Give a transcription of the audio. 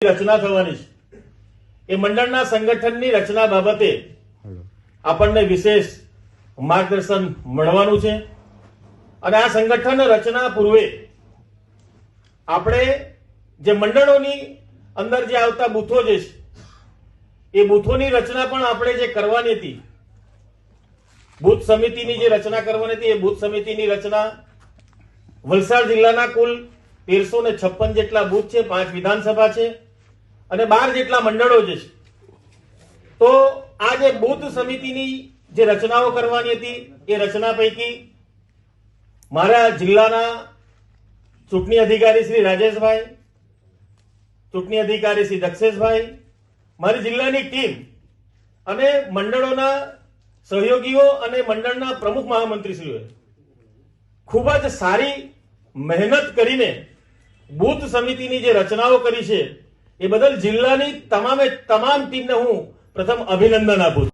રચના થવાની છે। એ મંડળના સંગઠનની રચના બાબતે આપણને વિશેષ માર્ગદર્શન મળવાનું છે અને આ સંગઠન રચના પૂર્વે આપણે જે મંડળોની અંદર જે આવતા બૂથો જે છે એ બૂથોની રચના પણ આપણે જે કરવાની હતી, બૂથ સમિતિની જે રચના કરવાની હતી, એ બૂથ સમિતિની રચના વલસાડ જિલ્લાના કુલ 1356 જેટલા બૂથ છે, 5 વિધાનસભા છે અને 12 જેટલા મંડળો જે છે। તો આ જે બૂથ સમિતિની જે રચનાઓ કરવાની હતી એ રચના પૈકી મારા જિલ્લાના ચૂંટણી અધિકારી શ્રી રાજેશભાઈ, ચૂંટણી અધિકારી શ્રી દક્ષેશભાઈ, મારી જિલ્લાની ટીમ અને મંડળોના સહયોગીઓ અને મંડળના પ્રમુખ મહામંત્રીશ્રીઓએ ખૂબ જ સારી મહેનત કરીને બૂથ સમિતિની જે રચનાઓ કરી છે એ બદલ જિલ્લાની તમામ ટીમને હું પ્રથમ અભિનંદન આપું છું।